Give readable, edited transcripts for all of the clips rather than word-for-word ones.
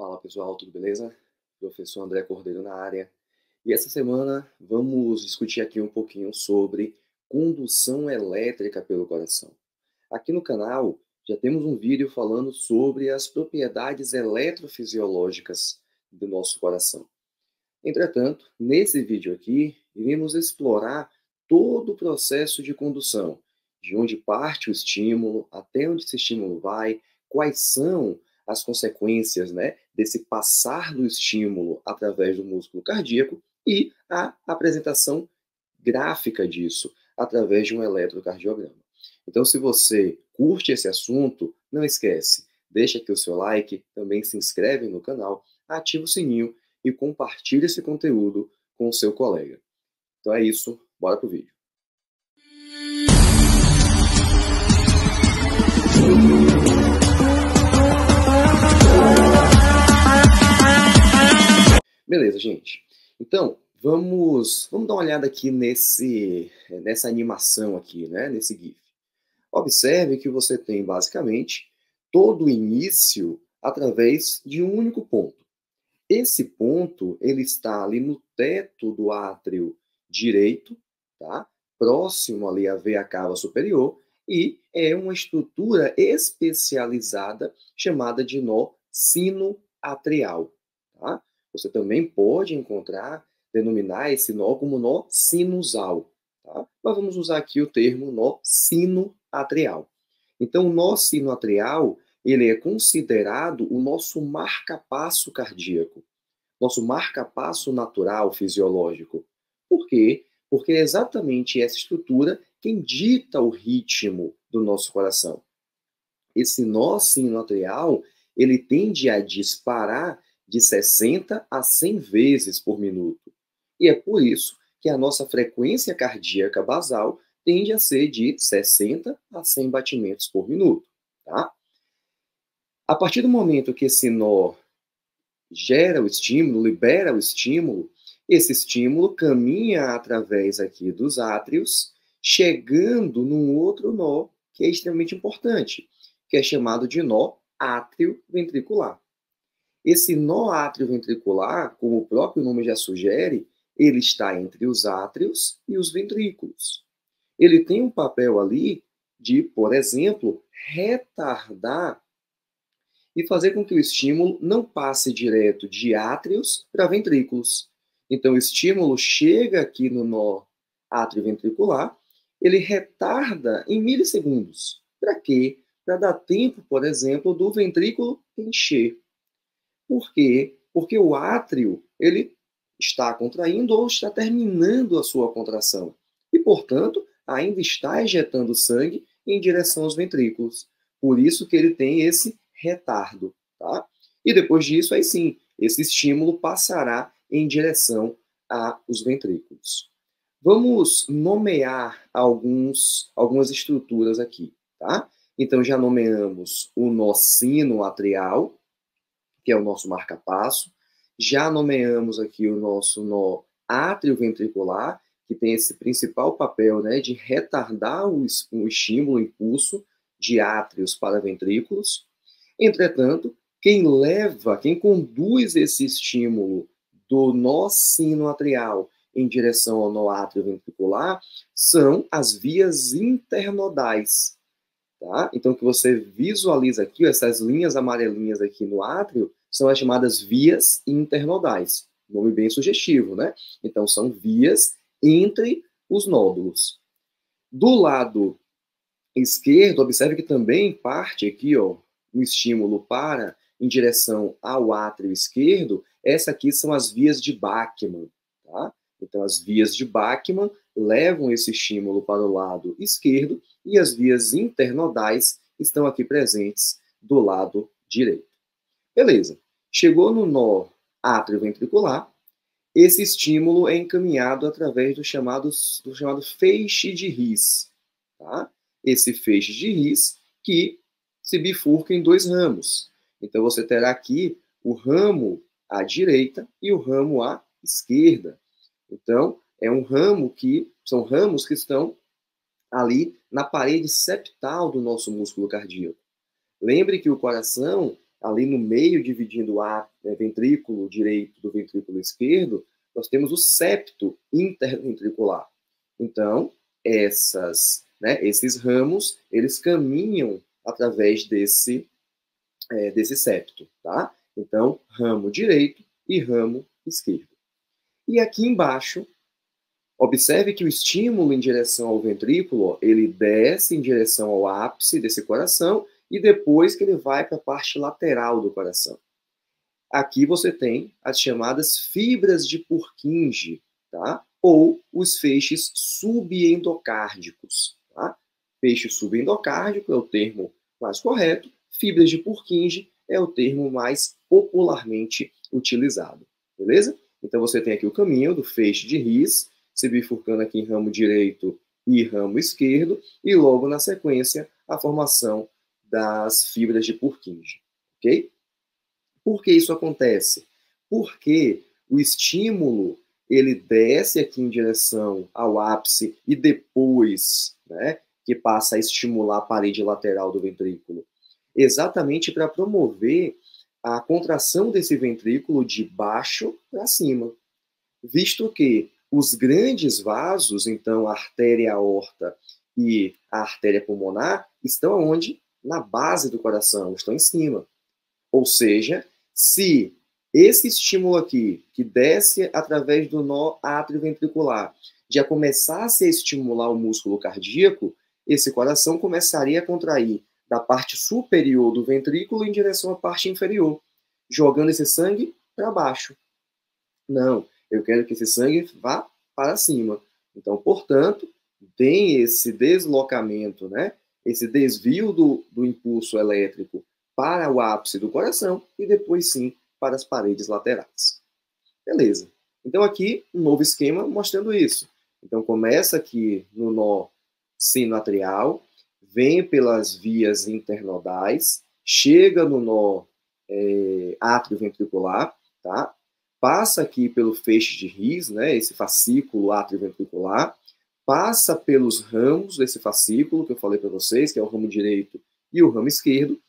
Fala pessoal, tudo beleza? Professor André Cordeiro na área. E essa semana vamos discutir aqui um pouquinho sobre condução elétrica pelo coração. Aqui no canal já temos um vídeo falando sobre as propriedades eletrofisiológicas do nosso coração. Entretanto, nesse vídeo aqui, iremos explorar todo o processo de condução, de onde parte o estímulo, até onde esse estímulo vai, quais são as consequências, desse passar do estímulo através do músculo cardíaco e a apresentação gráfica disso através de um eletrocardiograma. Então, se você curte esse assunto, não esquece, deixa aqui o seu like, também se inscreve no canal, ativa o sininho e compartilhe esse conteúdo com o seu colega. Então é isso, bora pro vídeo. Beleza, gente. Então, vamos dar uma olhada aqui nessa animação aqui, nesse GIF. Observe que você tem, basicamente, todo o início através de um único ponto. Esse ponto, ele está ali no teto do átrio direito, tá? Próximo ali à veia cava superior, e é uma estrutura especializada chamada de nó sinoatrial, tá? Você também pode denominar esse nó como nó sinusal, tá? Mas vamos usar aqui o termo nó sinoatrial. Então, o nó sinoatrial, ele é considerado o nosso marca-passo cardíaco, nosso marca-passo natural, fisiológico. Por quê? Porque é exatamente essa estrutura quem dita o ritmo do nosso coração. Esse nó sinoatrial, ele tende a disparar de 60 a 100 vezes por minuto. E é por isso que a nossa frequência cardíaca basal tende a ser de 60 a 100 batimentos por minuto, tá? A partir do momento que esse nó gera o estímulo, libera o estímulo, esse estímulo caminha através aqui dos átrios, chegando num outro nó que é extremamente importante, que é chamado de nó átrio-ventricular. Esse nó átrio-ventricular, como o próprio nome já sugere, ele está entre os átrios e os ventrículos. Ele tem um papel ali de, por exemplo, retardar e fazer com que o estímulo não passe direto de átrios para ventrículos. Então, o estímulo chega aqui no nó átrio-ventricular, ele retarda em milissegundos. Para quê? Para dar tempo, por exemplo, do ventrículo encher. Por quê? Porque o átrio, ele está contraindo ou está terminando a sua contração. E, portanto, ainda está ejetando sangue em direção aos ventrículos. Por isso que ele tem esse retardo, tá? E depois disso, aí sim, esse estímulo passará em direção aos ventrículos. Vamos nomear algumas estruturas aqui, tá? Então, já nomeamos o nó sinoatrial, que é o nosso marca-passo. Já nomeamos aqui o nosso nó átrio-ventricular, que tem esse principal papel, de retardar o estímulo, o impulso de átrios para ventrículos. Entretanto, quem conduz esse estímulo do nó sinoatrial em direção ao nó átrio-ventricular são as vias internodais. Tá? Então, o que você visualiza aqui, essas linhas amarelinhas aqui no átrio, são as chamadas vias internodais. Nome bem sugestivo, né? Então, são vias entre os nódulos. Do lado esquerdo, observe que também parte aqui, o estímulo em direção ao átrio esquerdo. Essas aqui são as vias de Bachmann, tá? Então, as vias de Bachmann levam esse estímulo para o lado esquerdo e as vias internodais estão aqui presentes do lado direito. Beleza. Chegou no nó átrio-ventricular, esse estímulo é encaminhado através do chamado feixe de His, tá? Esse feixe de His que se bifurca em dois ramos. Então, você terá aqui o ramo à direita e o ramo à esquerda. Então, são ramos que estão ali na parede septal do nosso músculo cardíaco. Lembre que o coração ali no meio, dividindo o ventrículo direito do ventrículo esquerdo, nós temos o septo interventricular. Então, esses ramos, eles caminham através desse septo, tá? Então, ramo direito e ramo esquerdo. E aqui embaixo, observe que o estímulo em direção ao ventrículo, ele desce em direção ao ápice desse coração e depois que ele vai para a parte lateral do coração. Aqui você tem as chamadas fibras de Purkinje, tá? Ou os feixes subendocárdicos, tá? Feixe subendocárdico é o termo mais correto, fibras de Purkinje é o termo mais popularmente utilizado, beleza? Então você tem aqui o caminho do feixe de His, se bifurcando aqui em ramo direito e ramo esquerdo, e logo na sequência a formação das fibras de Purkinje, ok? Por que isso acontece? Porque o estímulo ele desce aqui em direção ao ápice e depois, né, que passa a estimular a parede lateral do ventrículo, exatamente para promover a contração desse ventrículo de baixo para cima, visto que os grandes vasos, então a artéria aorta e a artéria pulmonar, estão onde? Na base do coração, estão em cima. Ou seja, se esse estímulo aqui, que desce através do nó atrioventricular, já começasse a estimular o músculo cardíaco, esse coração começaria a contrair da parte superior do ventrículo em direção à parte inferior, jogando esse sangue para baixo. Não, eu quero que esse sangue vá para cima. Então, portanto, tem esse deslocamento, né? Esse desvio do impulso elétrico para o ápice do coração e depois sim para as paredes laterais. Beleza. Então aqui um novo esquema mostrando isso. Então começa aqui no nó sinoatrial, vem pelas vias internodais, chega no nó atrioventricular, tá? Passa aqui pelo feixe de His, né, esse fascículo atrioventricular, passa pelos ramos desse fascículo que eu falei para vocês, que é o ramo direito e o ramo esquerdo,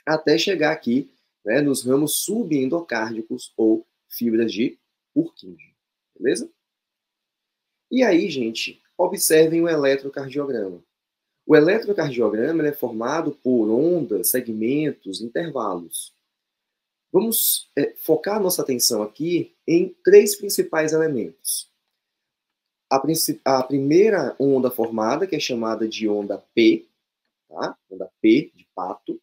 até chegar aqui, né, nos ramos subendocárdicos ou fibras de Purkinje, beleza? E aí, gente, observem o eletrocardiograma. O eletrocardiograma é formado por ondas, segmentos, intervalos. Vamos focar nossa atenção aqui em três principais elementos. A primeira onda formada, que é chamada de onda P, tá? Onda P de pato.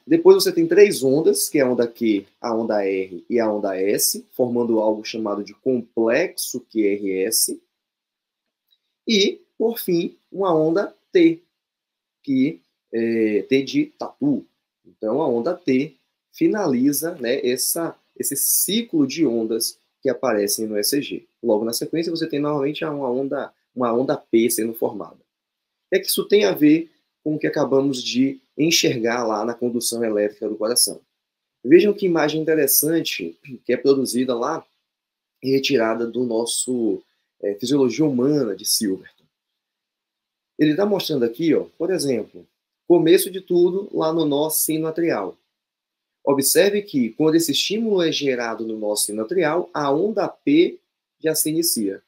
Depois você tem três ondas, que é a onda Q, a onda R e a onda S, formando algo chamado de complexo QRS. E, por fim, uma onda T, que T de tatu. Então, a onda T finaliza, né, esse ciclo de ondas que aparecem no ECG. Logo na sequência, você tem novamente uma onda P sendo formada. O que é que isso tem a ver com o que acabamos de enxergar lá na condução elétrica do coração? Vejam que imagem interessante que é produzida lá e retirada do nosso Fisiologia Humana de Silverton. Ele está mostrando aqui, ó, por exemplo, começo de tudo lá no nó sinoatrial. Observe que quando esse estímulo é gerado no nó sinoatrial, a onda P já se inicia.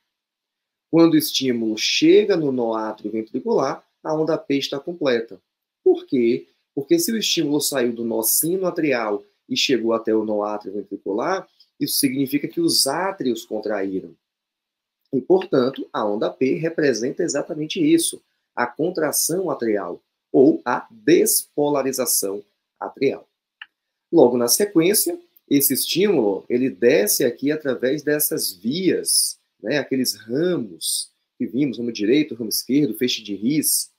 Quando o estímulo chega no nó atrioventricular, a onda P está completa. Por quê? Porque se o estímulo saiu do nó sinoatrial e chegou até o nó atrioventricular, isso significa que os átrios contraíram. E, portanto, a onda P representa exatamente isso, a contração atrial, ou a despolarização atrial. Logo na sequência, esse estímulo ele desce aqui através dessas vias, né, aqueles ramos que vimos, ramo direito, ramo esquerdo, feixe de His.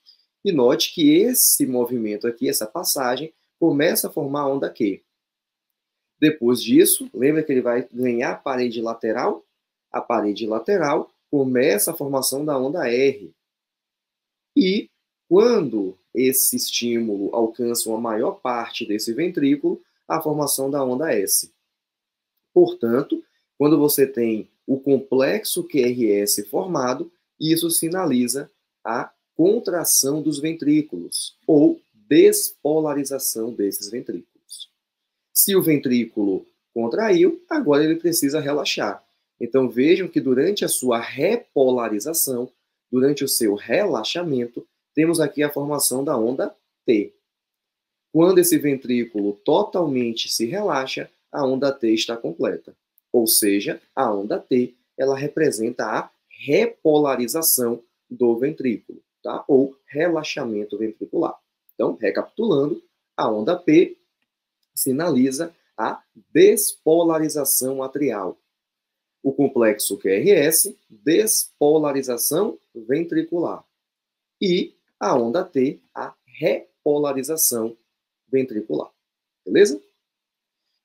E note que esse movimento aqui, essa passagem, começa a formar a onda Q. Depois disso, lembra que ele vai ganhar a parede lateral? A parede lateral começa a formação da onda R. E quando esse estímulo alcança uma maior parte desse ventrículo, a formação da onda S. Portanto, quando você tem o complexo QRS formado, isso sinaliza a contração dos ventrículos, ou despolarização desses ventrículos. Se o ventrículo contraiu, agora ele precisa relaxar. Então vejam que durante a sua repolarização, durante o seu relaxamento, temos aqui a formação da onda T. Quando esse ventrículo totalmente se relaxa, a onda T está completa. Ou seja, a onda T, ela representa a repolarização do ventrículo, tá? Ou relaxamento ventricular. Então, recapitulando, a onda P sinaliza a despolarização atrial. O complexo QRS, despolarização ventricular. E a onda T, a repolarização ventricular. Beleza?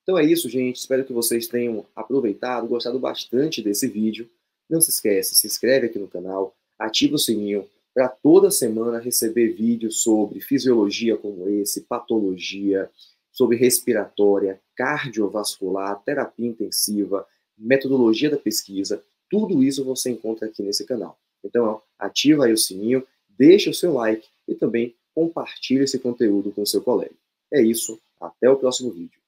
Então é isso, gente. Espero que vocês tenham aproveitado, gostado bastante desse vídeo. Não se esqueça, se inscreve aqui no canal, ativa o sininho para toda semana receber vídeos sobre fisiologia como esse, patologia, sobre respiratória, cardiovascular, terapia intensiva, metodologia da pesquisa. Tudo isso você encontra aqui nesse canal. Então, ativa aí o sininho, deixa o seu like e também compartilhe esse conteúdo com o seu colega. É isso, até o próximo vídeo.